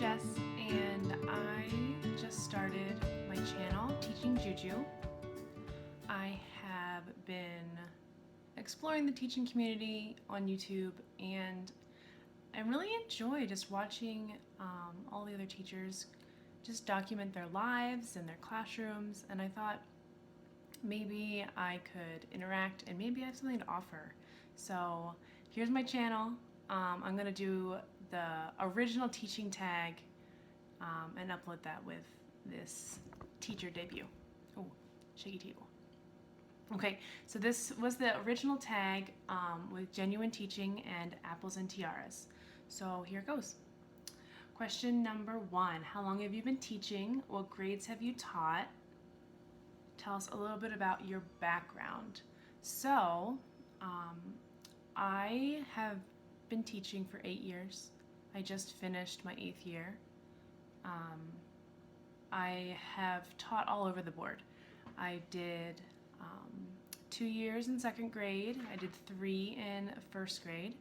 Jess, and I just started my channel, Teaching Juju. I have been exploring the teaching community on YouTube, and I really enjoy just watching all the other teachers just document their lives and their classrooms, and I thought maybe I could interact and maybe I have something to offer. So here's my channel. I'm going to do the original teaching tag and upload that with this teacher debut. Oh, shaky table. Okay, so this was the original tag with Jennuine Teaching and Apples and Tiaras. So here it goes. Question number 1. How long have you been teaching? What grades have you taught? Tell us a little bit about your background. So, I have been teaching for 8 years. I just finished my 8th year. I have taught all over the board. I did 2 years in 2nd grade. I did 3 in 1st grade.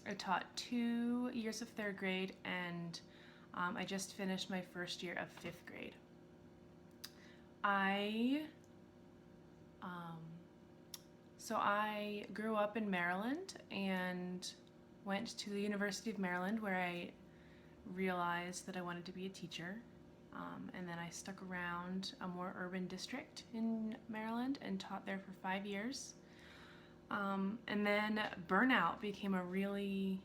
I taught 2 years of 3rd grade, and I just finished my 1st year of 5th grade. So I grew up in Maryland and went to the University of Maryland, where I realized that I wanted to be a teacher. And then I stuck around a more urban district in Maryland and taught there for 5 years. And then burnout became a real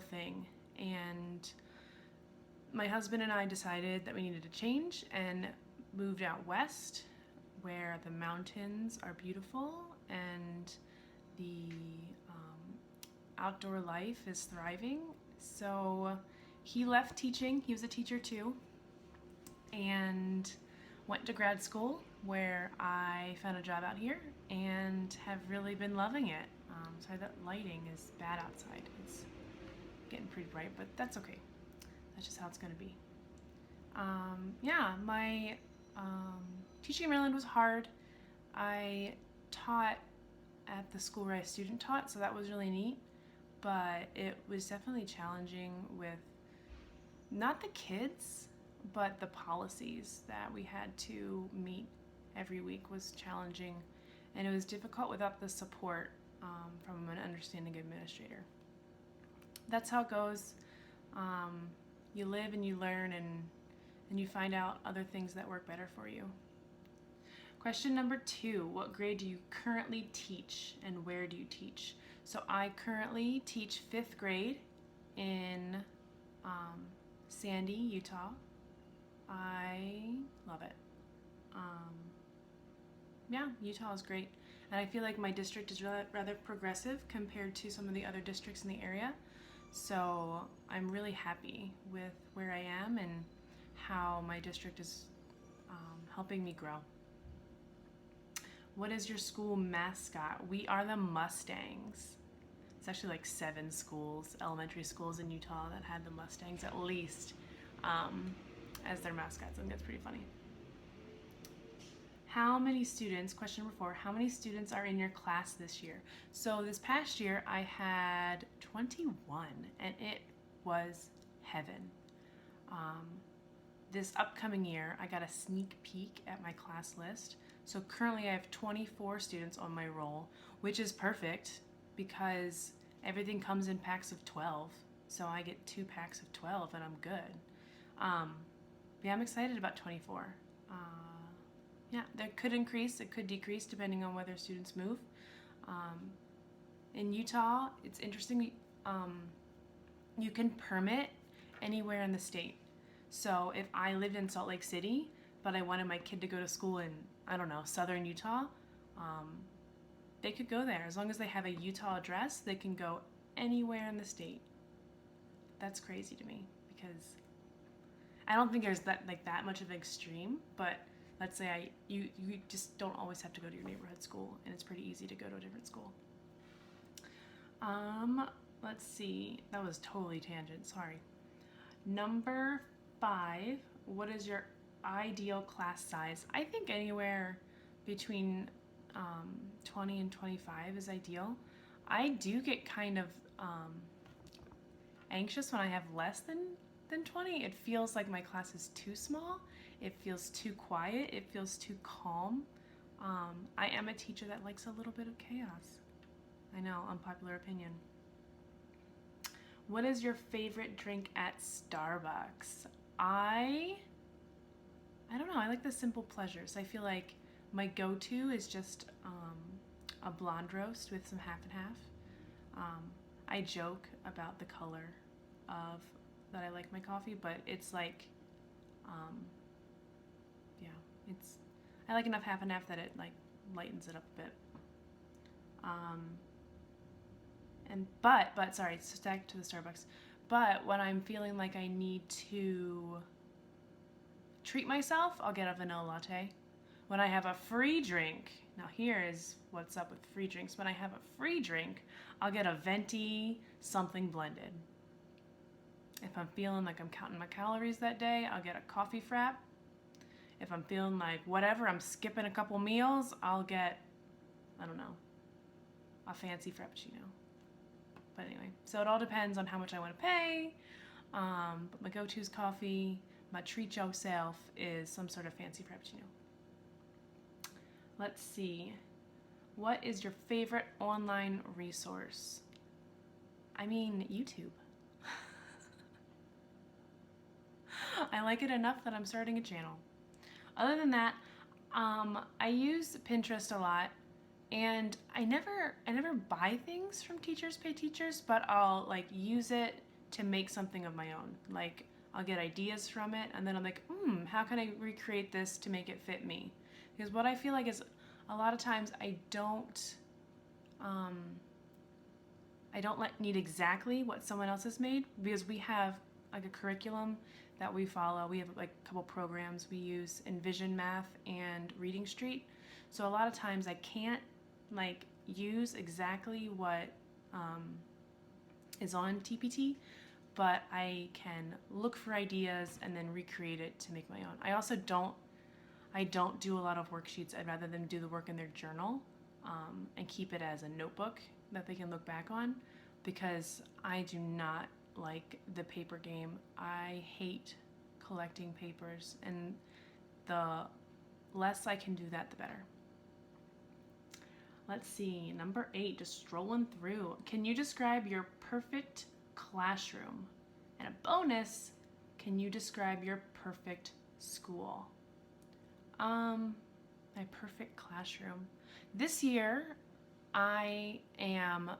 thing. And my husband and I decided that we needed to change and moved out west, where the mountains are beautiful and the outdoor life is thriving. So he left teaching. He was a teacher too, and went to grad school, where I found a job out here and have really been loving it. Sorry, that lighting is bad outside. It's getting pretty bright, but that's okay. That's just how it's going to be. My teaching in Maryland was hard. I taught at the school where I student taught, so that was really neat, but it was definitely challenging with not the kids, but the policies that we had to meet every week was challenging, and it was difficult without the support from an understanding administrator. That's how it goes. You live and you learn, and you find out other things that work better for you. Question number 2, what grade do you currently teach, and where do you teach? So I currently teach 5th grade in Sandy, Utah. I love it. Utah is great. And I feel like my district is rather progressive compared to some of the other districts in the area. So I'm really happy with where I am and how my district is helping me grow. What is your school mascot? We are the Mustangs. It's actually like 7 schools, elementary schools in Utah, that had the Mustangs at least as their mascots. I think that's pretty funny. How many students, question number 4, how many students are in your class this year? So this past year I had 21, and it was heaven. This upcoming year I got a sneak peek at my class list. So currently I have 24 students on my roll, which is perfect because everything comes in packs of 12. So I get 2 packs of 12 and I'm good. I'm excited about 24. That could increase, it could decrease depending on whether students move. In Utah, it's interesting, you can permit anywhere in the state. So if I lived in Salt Lake City, but I wanted my kid to go to school in, I don't know, southern Utah, they could go there. As long as they have a Utah address, they can go anywhere in the state. That's crazy to me, because I don't think there's that much of an extreme, but let's say you just don't always have to go to your neighborhood school, and it's pretty easy to go to a different school. Let's see, that was totally tangent, sorry. Number 5, what is your ideal class size? I think anywhere between 20 and 25 is ideal. I do get kind of anxious when I have less than 20. It feels like my class is too small. It feels too quiet. It feels too calm. I am a teacher that likes a little bit of chaos. I know, unpopular opinion. What is your favorite drink at Starbucks? I don't know. I like the simple pleasures. I feel like my go-to is just a blonde roast with some half and half. I joke about the color of that I like my coffee, but it's like, yeah, I like enough half and half that it like lightens it up a bit. But sorry, it's back to the Starbucks. But when I'm feeling like I need to treat myself, I'll get a vanilla latte. When I have a free drink, now here is what's up with free drinks. When I have a free drink, I'll get a venti something blended. If I'm feeling like I'm counting my calories that day, I'll get a coffee frap. If I'm feeling like whatever, I'm skipping a couple meals, I'll get, I don't know, a fancy frappuccino. But anyway, so it all depends on how much I want to pay. But my go-to is coffee. My treat yourself is some sort of fancy frappuccino. Let's see. What is your favorite online resource? I mean, YouTube. I like it enough that I'm starting a channel. Other than that, I use Pinterest a lot. And I never buy things from Teachers Pay Teachers, but I'll like use it to make something of my own. Like I'll get ideas from it, and then I'm like, how can I recreate this to make it fit me? Because what I feel like is a lot of times I don't need exactly what someone else has made, because we have like a curriculum that we follow. We have like a couple programs we use, Envision Math and Reading Street. So a lot of times I can't like use exactly what is on TPT, but I can look for ideas and then recreate it to make my own. I also don't do a lot of worksheets. I'd rather them do the work in their journal and keep it as a notebook that they can look back on, because I do not like the paper game. I hate collecting papers, and the less I can do that, the better. Let's see, number 8, just strolling through. Can you describe your perfect classroom? And a bonus, can you describe your perfect school? My perfect classroom. This year, I am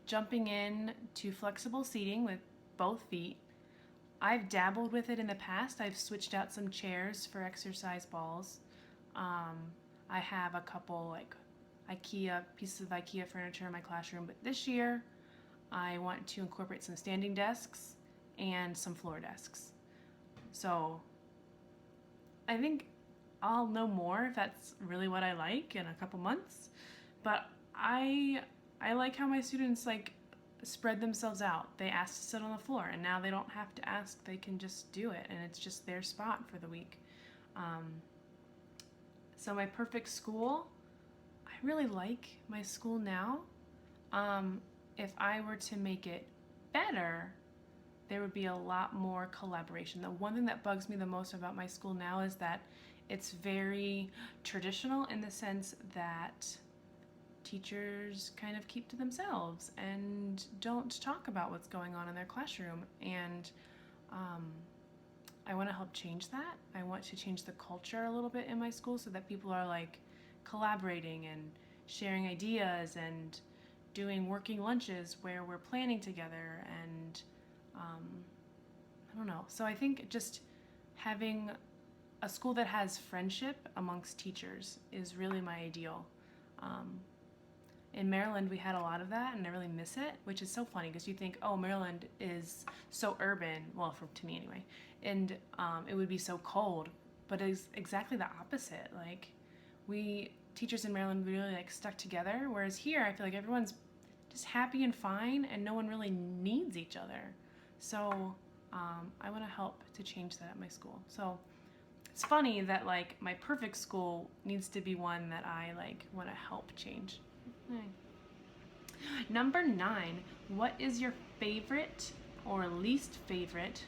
jumping in to flexible seating with both feet. I've dabbled with it in the past. I've switched out some chairs for exercise balls. I have a couple like pieces of IKEA furniture in my classroom, but this year I want to incorporate some standing desks and some floor desks. So I think I'll know more if that's really what I like in a couple months, but I like how my students like spread themselves out. They ask to sit on the floor, and now they don't have to ask, they can just do it, and it's just their spot for the week. So my perfect school, I really like my school now. If I were to make it better, there would be a lot more collaboration. The one thing that bugs me the most about my school now is that it's very traditional in the sense that teachers kind of keep to themselves and don't talk about what's going on in their classroom. And I want to help change that. I want to change the culture a little bit in my school so that people are like collaborating and sharing ideas and doing working lunches where we're planning together, and I don't know. So I think just having a school that has friendship amongst teachers is really my ideal. In Maryland, we had a lot of that, and I really miss it, which is so funny because you think, oh, Maryland is so urban, well, to me anyway, and it would be so cold, but it's exactly the opposite. Like, teachers in Maryland really like stuck together, whereas here I feel like everyone's just happy and fine, and no one really needs each other. So I want to help to change that at my school. So it's funny that like my perfect school needs to be one that I like want to help change. Number 9, what is your favorite or least favorite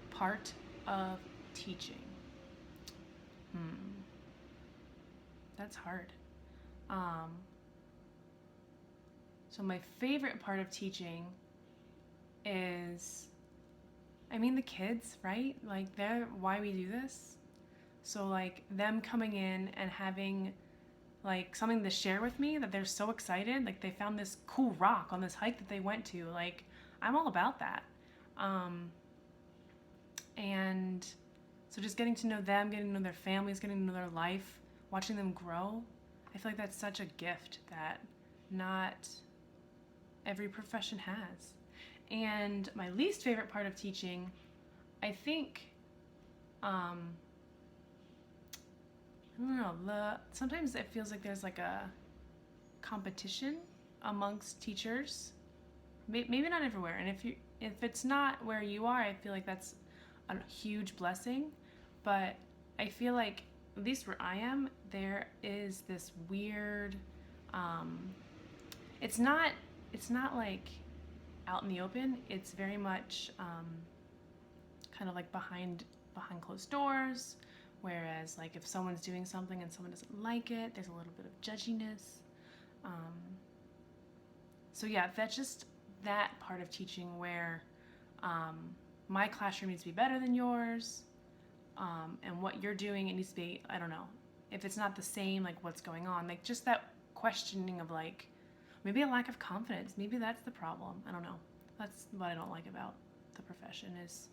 part of teaching? That's hard. So my favorite part of teaching is, the kids, right? Like, they're why we do this. So like them coming in and having like something to share with me, that they're so excited, like they found this cool rock on this hike that they went to. Like, I'm all about that. And so just getting to know them, getting to know their families, getting to know their life, watching them grow. I feel like that's such a gift that not every profession has. And my least favorite part of teaching, I think, I don't know, sometimes it feels like there's like a competition amongst teachers. Maybe not everywhere. And if it's not where you are, I feel like that's a huge blessing. But I feel like, at least where I am, there is this weird, it's not like out in the open. It's very much kind of like behind closed doors. Whereas like if someone's doing something and someone doesn't like it, there's a little bit of judginess. So yeah, that's just that part of teaching where my classroom needs to be better than yours. And what you're doing, it needs to be, I don't know, if it's not the same, like what's going on, like just that questioning of like, maybe a lack of confidence, maybe that's the problem. I don't know. That's what I don't like about the profession, is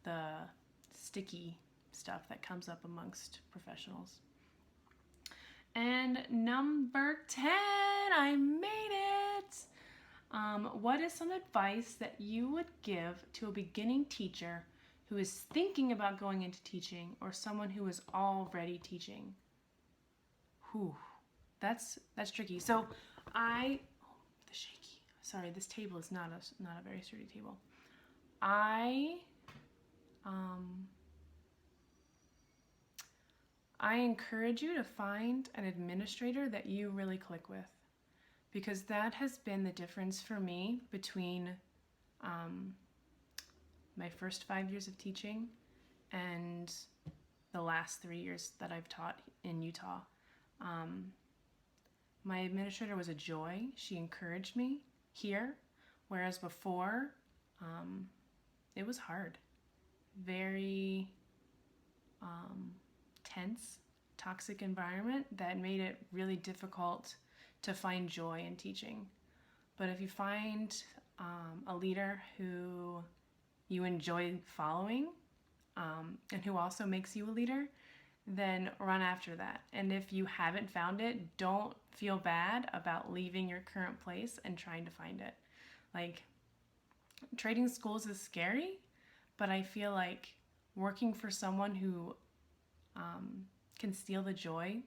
the sticky stuff that comes up amongst professionals. And number 10, I made it. What is some advice that you would give to a beginning teacher who is thinking about going into teaching, or someone who is already teaching? That's tricky. So the shaky. Sorry, this table is not a very sturdy table. I encourage you to find an administrator that you really click with, because that has been the difference for me between my first 5 years of teaching and the last 3 years that I've taught in Utah. My administrator was a joy. She encouraged me here, whereas before, it was hard. Very tense, toxic environment that made it really difficult to find joy in teaching. But if you find a leader who you enjoy following, and who also makes you a leader, then run after that. And if you haven't found it, don't feel bad about leaving your current place and trying to find it. Like, trading schools is scary, but I feel like working for someone who can steal the joy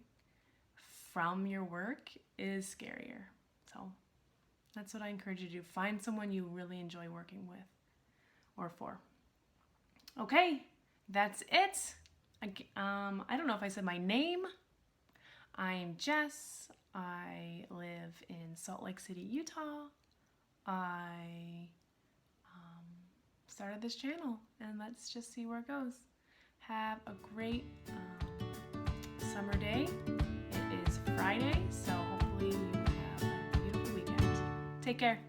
from your work is scarier. So that's what I encourage you to do. Find someone you really enjoy working with or for. Okay, that's it. I don't know if I said my name. I'm Jess. I live in Salt Lake City, Utah. I started this channel, and let's just see where it goes. Have a great summer day. It is Friday, so hopefully you have a beautiful weekend. Take care.